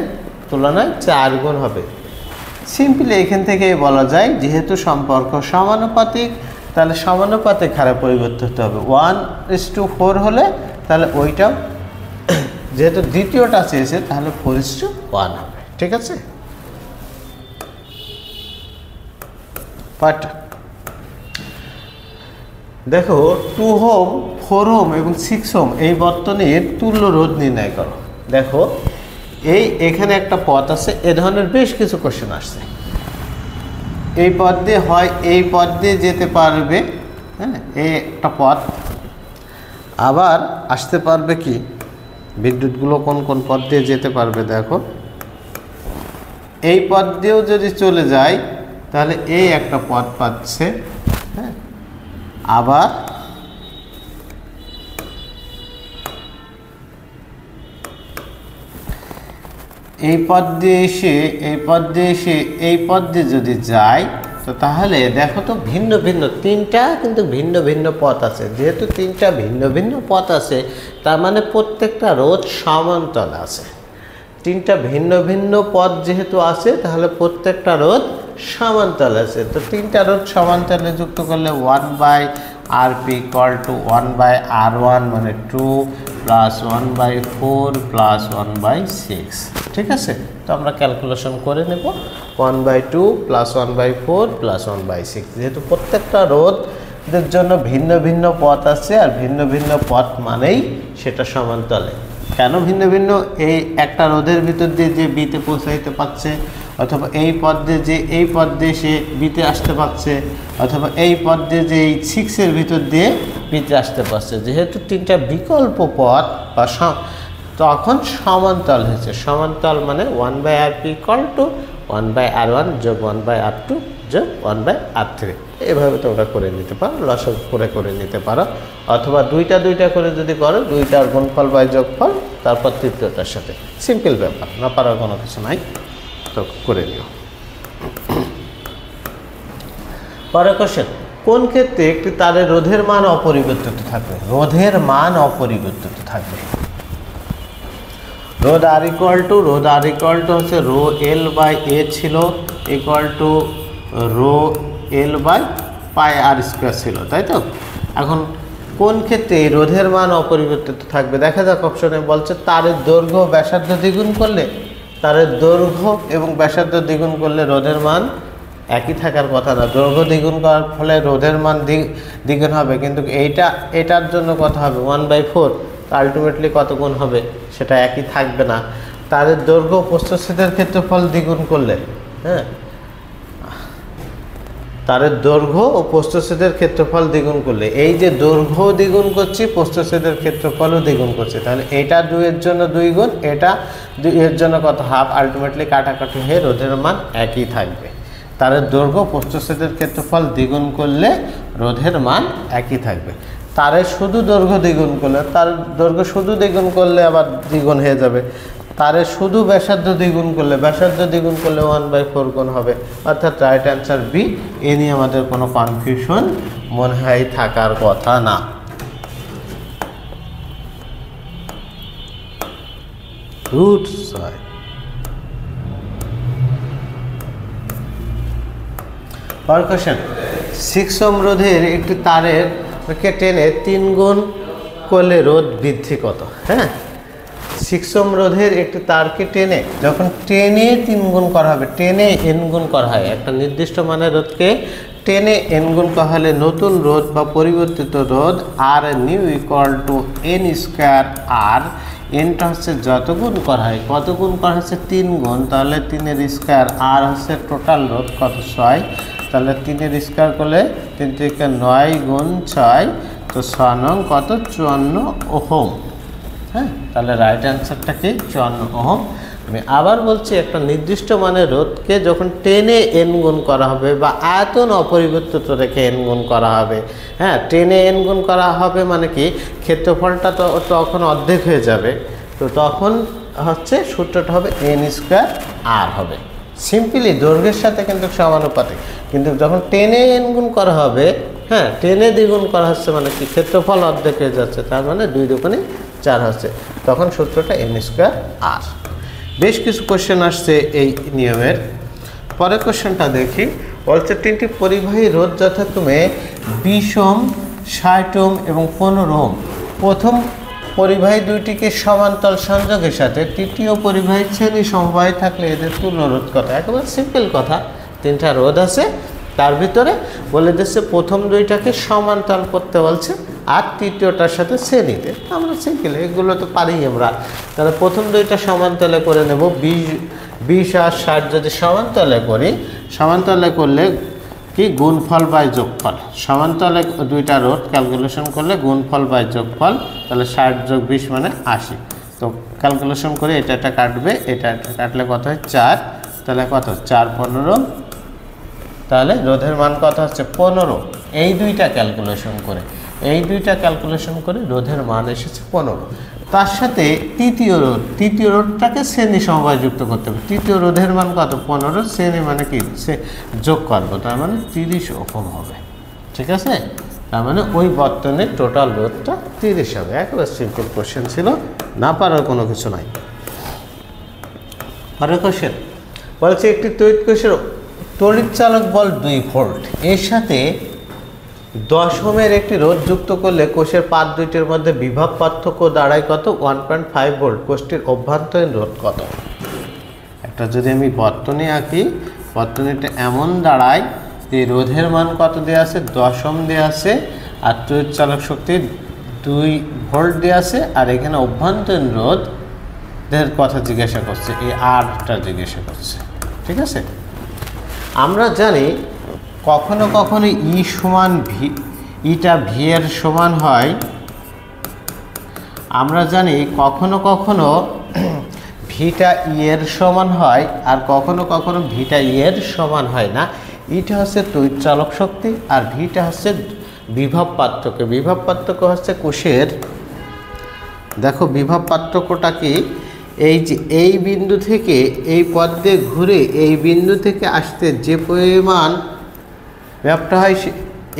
তুলনায় 4 গুণ হবে। সিম্পলি এখান থেকেই বলা যায় যেহেতু সম্পর্ক সমানুপাতিক, তাহলে সমানুপাতিক হারে পরিবর্তিত হতে হবে। 1:4 হলে তাহলে ওইটাও যেহেতু দ্বিতীয়টা চেয়েছে তাহলে 4:1 হবে। ঠিক আছে, পার্ট দেখো 2 ওহম, 4 ওহম এবং 6 ওহম এই বর্তনীর তুল্য রোধ নির্ণয় করো। দেখো এখানে একটা পথ আছে, এ ধরনের বেশ কিছু কোশ্চেন আসছে। এই পথ দিয়ে হয় এই পথ দিয়ে যেতে পারবে, হ্যাঁ, এই একটা পথ। আবার আসতে পারবে কি বিদ্যুৎগুলো কোন কোন পথ দিয়ে যেতে পারবে, দেখো এই পথ দিয়েও যদি চলে যায় তাহলে এই একটা পথ পাচ্ছে। হ্যাঁ, আবার এই পথ দিয়ে এসে এই পথ দিয়ে যদি যায় তো তাহলে দেখো তো ভিন্ন ভিন্ন তিনটা কিন্তু ভিন্ন ভিন্ন পথ আছে। যেহেতু তিনটা ভিন্ন ভিন্ন পথ আছে তার মানে প্রত্যেকটা রোধ সমান্তরাল আছে। তিনটা ভিন্ন ভিন্ন পথ যেহেতু আছে তাহলে প্রত্যেকটা রোধ সমান্তরাল আছে। তো তিনটা রোধ সমান্তরালে যুক্ত করলে 1/Rp = 1/R1 মানে 2 + 1/4 + 1/6। ঠিক আছে, তো আমরা ক্যালকুলেশন করে নেব 1/2 + 1/4 + 1/6। যেহেতু প্রত্যেকটা রোধের জন্য ভিন্ন ভিন্ন পথ আছে আর ভিন্ন ভিন্ন পথ মানেই সেটা সমান্তরালে। কেন ভিন্ন ভিন্ন, এই একটা রোধের ভিতর দিয়ে যে বিতে পৌঁছাইতে পারছে, অথবা এই পথ দিয়ে যে এই পথ দিয়ে সে বিতে আসতে পারছে, অথবা এই পথ দিয়ে যে এই 6-এর ভিতর দিয়ে বিতে আসতে পারছে। যেহেতু তিনটা বিকল্প পথ বা তখন সমান্তরাল হয়েছে। সমান্তরাল মানে 1/Rp = 1/R1 + 1/R2 + 1/R3। এভাবে তোমরা করে নিতে পারো, লসাগু করে নিতে পারো, অথবা দুইটা করে যদি করো, দুইটার গুণফল বাই যোগফল তারপর তৃতীয়টার সাথে। সিম্পল ব্যাপার, না পারার কোনো কিছু নাই, তো করে নিও। পরের কোশ্চেন, কোন ক্ষেত্রে একটি তারের রোধের মান অপরিবর্তিত থাকবে? রোধের মান অপরিবর্তিত থাকবে। রোধ R = হচ্ছে রো L বাই A ছিল = rho L by pi R² ছিল, তাই তো? এখন কোন ক্ষেত্রে এই রোধের মান অপরিবর্তিত থাকবে? দেখা যাক অপশনে বলছে তারের দৈর্ঘ্য ব্যাসার্ধ দ্বিগুণ করলে, তারের দৈর্ঘ্য এবং ব্যাসার্ধ দ্বিগুণ করলে রোধের মান একই থাকার কথা না। দৈর্ঘ্য দ্বিগুণ করার ফলে রোধের মান দ্বিগুণ হবে, কিন্তু এটার জন্য কত হবে 1/4। আলটিমেটলি কত গুণ হবে সেটা একই থাকবে না। তারের দৈর্ঘ্য প্রস্থচ্ছেদের ক্ষেত্রফল দ্বিগুণ করলে, হ্যাঁ, তারের দৈর্ঘ্য ও প্রস্থচ্ছেদের ক্ষেত্রফল দ্বিগুণ করলে, এই যে দৈর্ঘ্য দ্বিগুণ করছি, প্রস্থচ্ছেদের ক্ষেত্রফলও দ্বিগুণ করছি, তাহলে এটা 2 এর জন্য 2 গুণ, এটা 2 এর জন্য কত হাফ, আলটিমেটলি কাটাকাটি হয়ে রোধের মান একই থাকবে। তারের দৈর্ঘ্য প্রস্থচ্ছেদের ক্ষেত্রফল দ্বিগুণ করলে রোধের মান একই থাকবে। তারের শুধু দৈর্ঘ্য দ্বিগুণ করলে, তার দৈর্ঘ্য শুধু দ্বিগুণ করলে আবার দ্বিগুণ হয়ে যাবে। তারের শুধু ব্যাসার্ধ দ্বিগুণ করলে, ব্যাসার্ধ দ্বিগুণ করলে 1/4 গুণ হবে। অর্থাৎ রাইট অ্যান্সার বি। এ নিয়ে আমাদের কোনো কনফিউশন মনে হয় থাকার কথা না। গুড সয়। পরের কোশ্চেন, 6 ওহম রোধের একটি তারের টেনে 3 গুণ করলে রোধ বৃদ্ধি কত? হ্যাঁ, 6 ওহম রোধের একটি তারকে টেনে, যখন টেনে 3 গুণ করা হবে, টেনে n গুণ করা হয়, একটা নির্দিষ্ট মানের রোধকে টেনে n গুণ করা হলে নতুন রোধ বা পরিবর্তিত রোধ R new equal to n square R, এনটা হচ্ছে যত গুণ করা হয়, কত গুণ করা হচ্ছে 3 গুণ, তাহলে 3 এর স্কোয়ার, আর হচ্ছে টোটাল রোধ কত 6, তাহলে 3 এর স্কোয়ার করলে 3 থেকে 9 গুণ 6, তো 6 নং কত 54 ওহম। হ্যাঁ, তাহলে রাইট অ্যান্সারটা কি 54 ওহম। আমি আবার বলছি, একটা নির্দিষ্ট মানের রোধকে যখন টেনে n গুণ করা হবে বা আয়তন অপরিবর্তিত রেখে n গুণ করা হবে, হ্যাঁ, টেনে n গুণ করা হবে মানে কি ক্ষেত্রফলটা তো তখন অর্ধেক হয়ে যাবে, তো তখন হচ্ছে সূত্রটা হবে n স্কোয়ার আর হবে। সিম্পলি দৈর্ঘ্যের সাথে কিন্তু সমানুপাতিক, কিন্তু যখন টেনে n গুণ করা হবে, হ্যাঁ, টেনে দ্বিগুণ করা হচ্ছে মানে কি ক্ষেত্রফল অর্ধেক হয়ে যাচ্ছে, তার মানে 2 দুগুণে 4 হচ্ছে, তখন সূত্রটা n স্কোয়ার আর। বেশ কিছু কোশ্চেন আসছে এই নিয়মের। পরের কোশ্চেনটা দেখি, বলছে 3টি পরিবাহী রোধ যথাক্রমে 20 ওহম, 60 ওহম এবং 15 ওহম প্রথম পরিবাহী দুইটিকে সমান্তরাল সংযোগের সাথে তৃতীয় পরিবাহী শ্রেণী সমবায় থাকলে এদের তুল্য রোধ কত? একেবারে সিম্পল কথা, 3টা রোধ আছে, তার ভিতরে বলে দিচ্ছে প্রথম দুইটাকে সমান্তরাল করতে বলছে আর তৃতীয়টার সাথে শ্রেণীতে। আমরা সিম্পল এগুলো তো পারি আমরা, তাহলে প্রথম দুইটা সমান্তরালে করে নেব। 20 আর 60 যদি সমান্তরালে করি, সমান্তরালে করলে কি গুণফল বাই যোগফল, সমান্তরালে দুইটা রোধ ক্যালকুলেশন করলে গুণফল বাই যোগফল, তাহলে 60 যোগ 20 মানে 80। তো ক্যালকুলেশন করে এটা একটা কাটবে, এটা একটা কাটলে কত হয় 4, তাহলে কত 4 15, তাহলে রোধের মান কত হচ্ছে 15। এই দুইটা ক্যালকুলেশন করে, এই দুইটা ক্যালকুলেশন করে রোধের মান এসেছে 15। তার সাথে তৃতীয় রোধ, তৃতীয় রোধটাকে শ্রেণী সমবায় যুক্ত করতে হবে। তৃতীয় রোধের মান কত 15, শ্রেণী মানে কি সে যোগ করবো, তার মানে 30 ওহম হবে। ঠিক আছে, তার মানে ওই বর্তনের টোটাল রোধটা 30 হবে। একেবারে সিম্পল কোশ্চেন ছিল, না পারার কোনো কিছু নাই। পরের কোশ্চেন বলছে একটি তড়িৎ কোষের তড়িৎ চালক বল 2 ভোল্ট, এর সাথে 10 ওহমের একটি রোধ যুক্ত করলে কোষের পাত দুইটির মধ্যে বিভব পার্থক্য দাঁড়ায় কত 1.5 ভোল্ট, কোষটির অভ্যন্তরীণ রোধ কত? একটা যদি আমি বর্তনী আঁকি, বর্তনীটা এমন দাঁড়ায় যে রোধের মান কত দেওয়া আছে 10 ওহম দেওয়া আছে, আর তড়িৎ চালক শক্তি 2 ভোল্ট দেওয়া আছে, আর এখানে অভ্যন্তরীণ রোধের কথা জিজ্ঞাসা করছে, এই আরটা জিজ্ঞাসা করছে। ঠিক আছে, আমরা জানি কখনো কখনো ই সমান ভি, ইটা ভি এর সমান হয়। আমরা জানি কখনো কখনো ভিটা ই এর সমান হয়, আর কখনো কখনো ভিটা ই এর সমান হয় না। ইটা হচ্ছে তড়িৎ চালক শক্তি আর ভিটা হচ্ছে বিভব পার্থক্য। বিভব পার্থক্য হচ্ছে কোষের, দেখো বিভব পার্থক্যটা কি, এই যে এই বিন্দু থেকে এই পথ দিয়ে ঘুরে এই বিন্দু থেকে আসতে যে পরিমাণ ব্যাপ্ত হয়,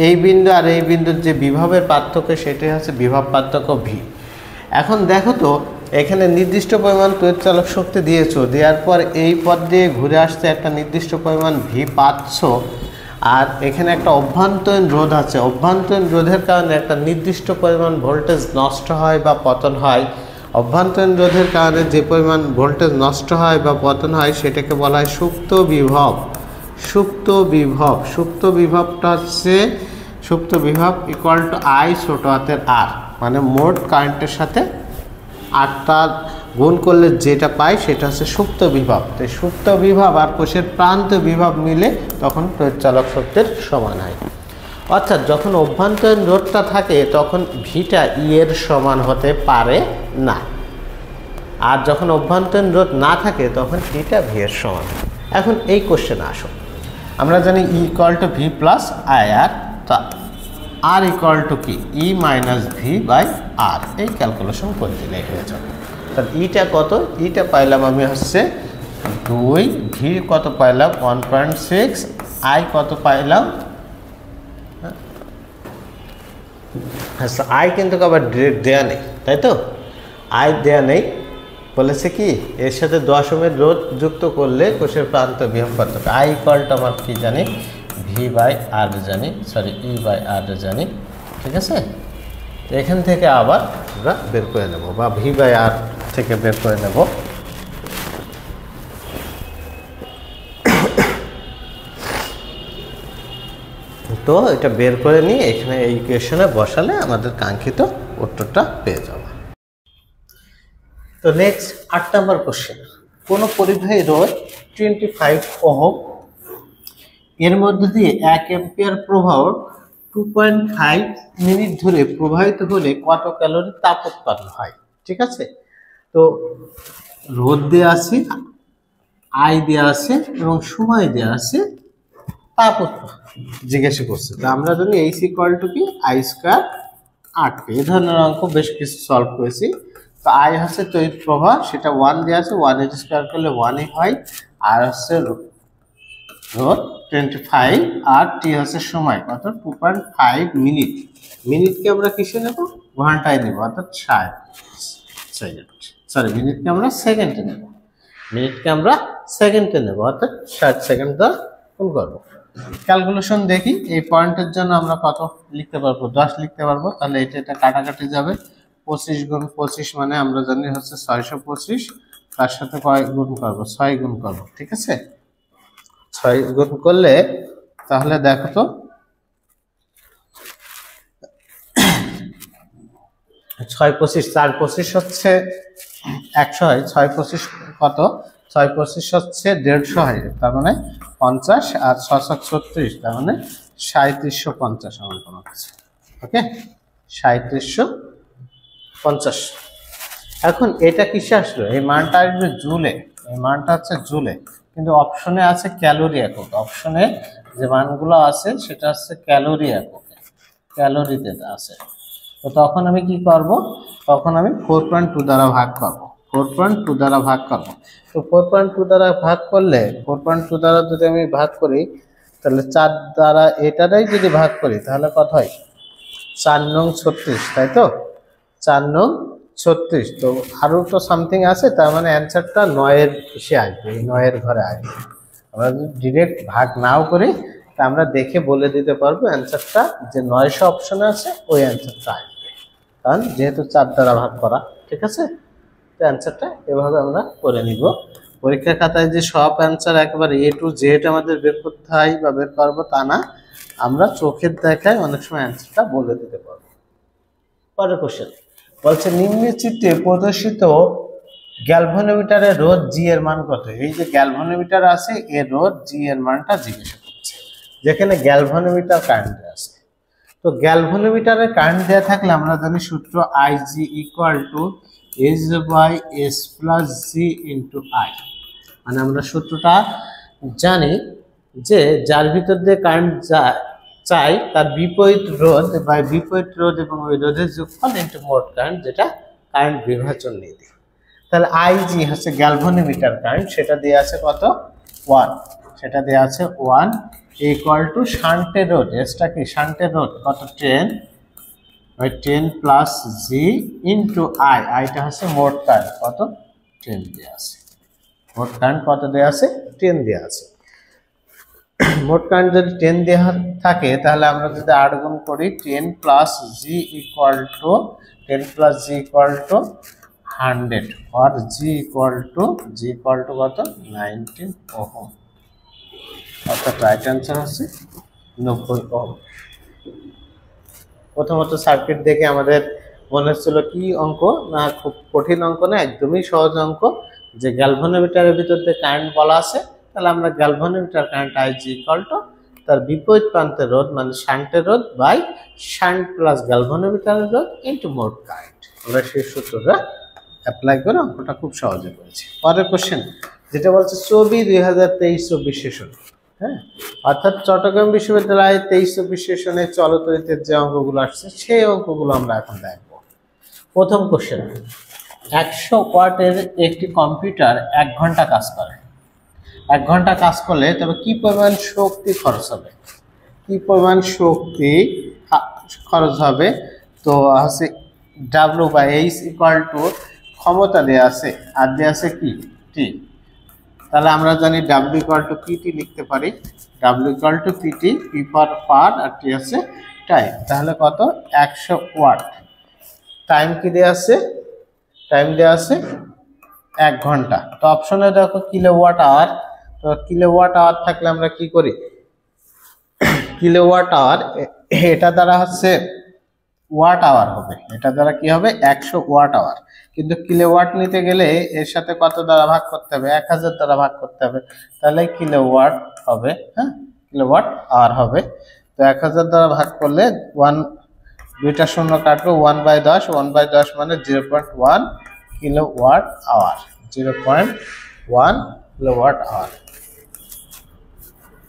এই বিন্দু আর এই বিন্দুর যে বিভবের পার্থক্য সেটাই হচ্ছে বিভব পার্থক্য ভি। এখন দেখো তো এখানে নির্দিষ্ট পরিমাণ তড়িৎ চালক শক্তি দিয়েছো, দেওয়ার পর এই পথ দিয়ে ঘুরে আসতে একটা নির্দিষ্ট পরিমাণ ভি পাচ্ছ, আর এখানে একটা অভ্যন্তরীণ রোধ আছে, অভ্যন্তরীণ রোধের কারণে একটা নির্দিষ্ট পরিমাণ ভোল্টেজ নষ্ট হয় বা পতন হয়। অভ্যন্তরীণ রোধের কারণে যে পরিমাণ ভোল্টেজ নষ্ট হয় বা পতন হয় সেটাকে বলা হয় সুপ্ত বিভব। সুপ্ত বিভব, সুপ্ত বিভবটা হচ্ছে, সুপ্ত বিভব ইকুয়াল টু আই ছোট হাতের আর, মানে মোট কারেন্টের সাথে 8টা গুণ করলে যেটা পাই সেটা হচ্ছে সুপ্ত বিভব। তো সুপ্ত বিভব আর কোষের প্রান্ত বিভব মিলে তখন তড়িৎচালক শক্তির সমান হয়। অর্থাৎ যখন অভ্যন্তরীণ রোধটা থাকে তখন ভিটা ই এর সমান হতে পারে না, আর যখন অভ্যন্তরীণ রোধ না থাকে তখন ভিটা ভি এর সমান। এখন এই কোশ্চেনে আসো, আমরা জানি E equal to V plus I R, তা আর ইকুয়াল টু কি E minus V by R, এই ক্যালকুলেশন করে দিলে হয়ে যাবে। তাহলে ইটা কত, ইটা পাইলাম আমি হচ্ছে 2, ভি কত পাইলাম 1.6, আই কত পাইলাম, আচ্ছা আই কিন্তু আবার ডিরেক্ট দেয়া নেই, তাই তো, আই দেয়া নেই, বলেছে কি এর সাথে দশমের রোধ যুক্ত করলে কোষের প্রান্ত বিভব কত, আই ইকুয়ালটা আমার কি জানি ভি বাই আর জানি, সরি ই বাই আর জানি, ঠিক আছে। তো এখান থেকে আবার আমরা বের করে নেব, বা ভি বাই আর থেকে বের করে নেব। তো এটা বের করে নিয়ে এখানে এই ইকুয়েশনে বসালে আমাদের কাঙ্ক্ষিত উত্তরটা পেয়ে যাব। তো নেক্সট 8 নম্বর কোশ্চেন, কোনো পরিবাহী রোধ 25 ওহম এর মধ্যে দিয়ে 1 অ্যাম্পিয়ার প্রবাহ 2.5 মিনিট ধরে প্রবাহিত হলে কত ক্যালোরি তাপ উৎপন্ন হয়, ঠিক আছে। তো রোধ দেওয়া আছে, আই দেওয়া আছে এবং সময় দেওয়া আছে, তাপ জিজ্ঞাসা করছে। তো আমরা জানি এইচ ইকুয়াল টু কি আই স্কয়ার আর টি, এই ধরনের অঙ্ক বেশ কিছু সলভ করেছি। তো আই হচ্ছে তড়িৎ প্রবাহ, সেটা 1 দেওয়া আছে, 1 এর স্কয়ার করলে 1ই হয়, আর হচ্ছে রোধ 25, আর টি হচ্ছে সময় কত 2.5 মিনিট, মিনিটকে আমরা কিসে নেব ঘন্টায় নেব, অর্থাৎ 60 সেকেন্ড, সরি মিনিটকে আমরা সেকেন্ডে নেব, মিনিটকে আমরা সেকেন্ডে নেব, অর্থাৎ 60 সেকেন্ড দ্বারা গুণ করবো। ক্যালকুলেশন দেখি, এই পয়েন্টের জন্য আমরা কত লিখতে পারবো, 10 লিখতে পারবো। তাহলে এটা কাটাকাটি যাবে, 25 গুণ 25 মানে আমরা জানি হচ্ছে 625, তার সাথে কয় গুণ করবো 6 গুণ করবো, ঠিক আছে। 6 গুণ করলে তাহলে দেখো তো 6 25, 4 25 হচ্ছে 100 হয়, 6 25 কত, 6 25 হচ্ছে 150 হয়, তার মানে 50, আর 6 36 তার মানে 3750 আমার কোনো কিছু, ওকে 3750। এখন এটা কিসে আসলো, এই মানটা আসবে জুলে, এই মানটা হচ্ছে জুলে, কিন্তু অপশনে আছে ক্যালোরি একক, অপশনে যে মানগুলো আছে সেটা হচ্ছে ক্যালোরি একক, ক্যালোরিতে আছে। তো তখন আমি কি করব, তখন আমি 4.2 দ্বারা ভাগ করব, 4.2 দ্বারা ভাগ করব। তো 4.2 দ্বারা ভাগ করলে 4.2 দ্বারা যদি আমি ভাগ করি তাহলে 4 দ্বারা এটারই যদি ভাগ করি তাহলে কত হয় 4 নং 36, তাই তো 4 নং 36। তো আরও তো সামথিং আছে, তার মানে অ্যান্সারটা 9 এর এসে আসবে, এই 9 এর ঘরে আসবে। আমরা যদি ডিরেক্ট ভাগ নাও করি তা আমরা দেখে বলে দিতে পারবো অ্যান্সারটা যে 900 অপশনে আছে ওই অ্যান্সারটা আসবে, কারণ যেহেতু 4 দ্বারা ভাগ করা, ঠিক আছে। তো অ্যান্সারটা এভাবে আমরা করে নিব। পরীক্ষার খাতায় যে সব অ্যান্সার একবার এ টু জেড আমাদের বের করতে হয় বা বের করবো তা না, আমরা চোখের দেখায় অনেক সময় অ্যান্সারটা বলে দিতে পারবো। পরের কোশ্চেন বলছে নিম্ন চিত্রে প্রদর্শিত গ্যালভানোমিটারের রোধ জি এর মান কত। এই যে গ্যালভানোমিটার আছে এর রোধ জি এর মানটা জিজ্ঞাসা করছে, যেখানে গ্যালভানোমিটার কারেন্ট দেওয়া আছে। তো গ্যালভানোমিটারের কারেন্ট দেওয়া থাকলে আমরা জানি সূত্র I G equal to S by S plus G into I, মানে আমরা সূত্রটা জানি যে যার ভিতর দিয়ে কারেন্ট চাই তার বিপরীত রোধ বা বিপরীত রোধ এবং ওই রোধের যোগফল ইন্টু মোট কারেন্ট, যেটা কারেন্ট বিভাজন নীতি। তাহলে আই জি হচ্ছে গ্যালভানোমিটার কারেন্ট, সেটা দেওয়া আছে কত 1, সেটা দেওয়া আছে 1 ইকুয়াল টু শান্টের রোধ, এসটা কি শান্টের রোধ কত 10, ওই 10 প্লাস জি ইন্টু আই, আইটা হচ্ছে মোট কারেন্ট কত 10 দেওয়া আছে, মোট কারেন্ট কত দেওয়া আছে 10 দেওয়া আছে। মোট কারেন্ট যদি 10 দেওয়া থাকে তাহলে আমরা যদি 8 গুণ করি 10 plus G equal two 10 plus G equal two 100, or G equal two কত 19 ওহম, অর্থাৎ রাইট অ্যান্সার হচ্ছে 90 ওহম। প্রথমত সার্কিট দেখে আমাদের মনে হচ্ছিল কি অঙ্ক না, খুব কঠিন অঙ্ক না, একদমই সহজ অঙ্ক, যে গ্যালভানোমিটারের ভিতর দিয়ে কারেন্ট বলা আছে, তাহলে আমরা galvanometer current IG equal to তার বিপরীত প্রান্তের রোধ মানে শান্টের রোধ বাই শান্ট প্লাস গ্যালভানোমিটারের রোধ ইন্টু মোট কারেন্ট, আমরা সেই সূত্রটা অ্যাপ্লাই করে অঙ্কটা খুব সহজে করেছি। পরের কোশ্চেন যেটা বলছে ছবি 2023-24 সেশন, হ্যাঁ, অর্থাৎ চট্টগ্রাম বিশ্ববিদ্যালয়ে 23-24 সেশনে চলতরিতের যে অঙ্কগুলো আসছে সেই অঙ্কগুলো আমরা এখন দেখব। প্রথম কোশ্চেন, 100 ওয়াটের একটি কম্পিউটার 1 ঘন্টা কাজ করে। 1 ঘন্টা কাজ করলে তবে কি পরিমাণ শক্তি খরচ হবে, কি পরিমাণ শক্তি খরচ হবে? তো আছে W/H ইকুয়াল টু ক্ষমতা দেওয়া আছে আর দেওয়া আছে কি টি, তাহলে আমরা জানি W ইকুয়াল টু PT লিখতে পারি, W equal to PT, P for power আর T আছে টাইম, তাহলে কত 100 ওয়াট। টাইম কি দেওয়া আছে? টাইম দেওয়া আছে 1 ঘন্টা। তো অপশনে দেখো কিলোওয়াট আওয়ার, তো কিলোওয়াট আওয়ার থাকলে আমরা কি করি, কিলোওয়াট আওয়ার এটা দ্বারা হচ্ছে ওয়াট আওয়ার হবে, এটা দ্বারা কি হবে 100 ওয়াট আওয়ার, কিন্তু কিলোওয়াট নিতে গেলে এর সাথে কত দ্বারা ভাগ করতে হবে, 1000 দ্বারা ভাগ করতে হবে, তাহলে কিলোওয়াট হবে, হ্যাঁ, কিলোওয়াট আওয়ার হবে। তো 1000 দ্বারা ভাগ করলে 1 দুইটা শূন্য কাটলো, 1/10, 1/10 মানে 0.1 kilowatt hour, 0.1 kilowatt hour.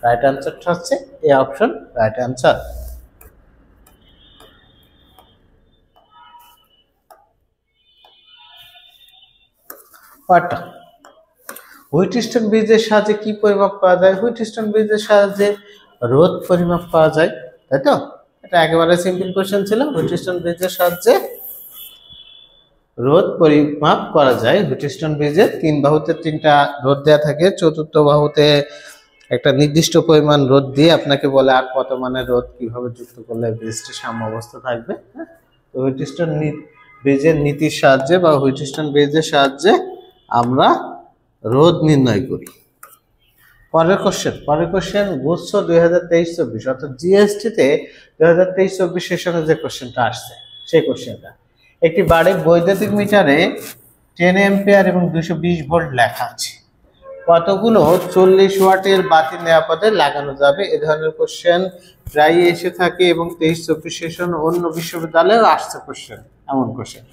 Right আনসারটা হচ্ছে এই অপশন রাইট আনসার। হুইটস্টোন ব্রিজের সাহায্যে কি পরিমাপ করা যায়? হুইটস্টোন ব্রিজের সাহায্যে রোধ পরিমাপ করা যায়, তাই তো? এটা একেবারে সিম্পল কোশ্চেন ছিল। হুইটস্টোন ব্রিজের সাহায্যে রোধ পরিমাপ করা যায়। হুইটস্টোন ব্রিজের 3 বাহুতে 3টা রোধ দেওয়া থাকে, চতুর্থ বাহুতে একটা নির্দিষ্ট পরিমাণ রোধ দিয়ে আপনাকে বলে আর কত মানের রোধ কিভাবে যুক্ত করলে ব্রিজটি সাম্য অবস্থা থাকবে। তো হুইটস্টোন ব্রিজের নীতির সাহায্যে বা হুইটস্টোন ব্রিজের সাহায্যে আমরা রোধ নির্ণয় করি। পরের কোশ্চেন গুচ্ছ 2023-24 অর্থাৎ জিএসটিতে 2023-24 সেশনে যে কোশ্চেনটা আসছে সেই কোশ্চেনটা, একটি বাড়ির বৈদ্যুতিক মিটারে 10 অ্যাম্পিয়ার এবং 220 ভোল্ট লেখা আছে, কতগুলো 40 ওয়াটের বাতি নিরাপদে লাগানো যাবে? এ ধরনের কোশ্চেন প্রায় এসে থাকে এবং 23-24 সেশন অন্য বিশ্ববিদ্যালয়েও আসছে কোশ্চেন, এমন কোশ্চেন।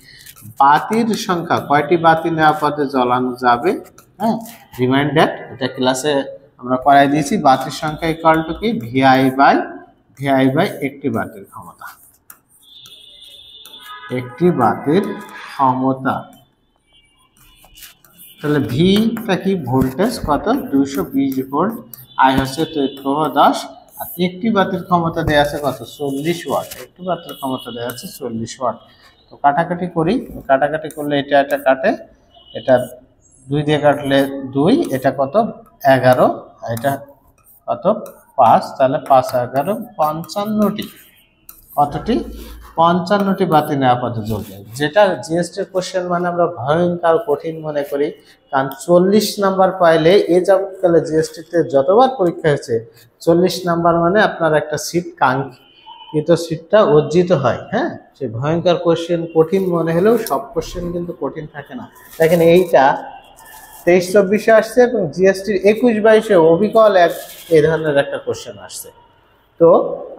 বাতির সংখ্যা, কয়টি বাতি নিরাপদে জ্বালানো যাবে? হ্যাঁ, রিমাইন্ডার, এটা ক্লাসে আমরা করাই দিয়েছি। বাতির সংখ্যা ইকুয়াল টু কি VI বাই একটি বাতির ক্ষমতা, একটি বাতির ক্ষমতা। তাহলে ভিটা কি ভোল্টেজ কত 220 ভোল্ট, আই হচ্ছে তড়িৎ প্রবাহ 10, আর একটি বাতির ক্ষমতা দেওয়া আছে কত 40 ওয়াট, একটি বাতির ক্ষমতা দেওয়া আছে 40 ওয়াট। তো কাটাকাটি করি, কাটাকাটি করলে এটা কাটে, এটা 2 দিয়ে কাটলে 2, এটা কত 11, এটা কত 5, তাহলে 5 11 55টি, কতটি 55টি বাতি নিরাপদে জ্বলবে। যেটা জিএসটির কোশ্চেন মানে আমরা ভয়ঙ্কর কঠিন মনে করি, কারণ 40 নাম্বার পাইলে এ যাবৎকালে জিএসটিতে যতবার পরীক্ষা হয়েছে 40 নাম্বার মানে আপনার একটা সিট কাঙ্ক্ষিত সিটটা অর্জিত হয়। হ্যাঁ, সেই ভয়ঙ্কর কোশ্চেন কঠিন মনে হলেও সব কোশ্চেন কিন্তু কঠিন থাকে না। দেখেন এইটা 23-24 আসছে এবং জিএসটির 21-22 অবিকল এই ধরনের একটা কোশ্চেন আসছে। তো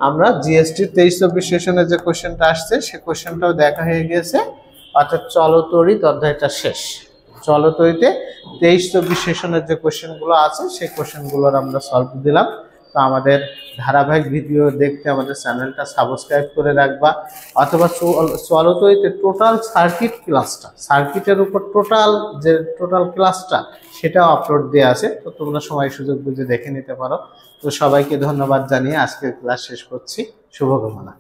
আমরা জিএসটির 23-24 সেশনে যে কোশ্চেনটা আসছে সে কোশ্চেনটাও দেখা হয়ে গিয়েছে, অর্থাৎ চলতরিত অধ্যায়টা শেষ। চলতরিতে 23-24 সেশনের যে কোশ্চেনগুলো আছে সেই কোশ্চেনগুলোর আমরা সলভ দিলাম। তো আমাদের ধারাবাহিক ভিডিও দেখতে আমাদের চ্যানেলটা সাবস্ক্রাইব করে রাখবা, অথবা চলতরিতে টোটাল সার্কিট ক্লাসটা, সার্কিটের উপর টোটাল ক্লাসটা সেটাও আপলোড দেওয়া আছে, তো তোমরা সময় সুযোগ বুঝে দেখে নিতে পারো। তো সবাইকে ধন্যবাদ জানিয়ে আজকের ক্লাস শেষ করছি, শুভকামনা।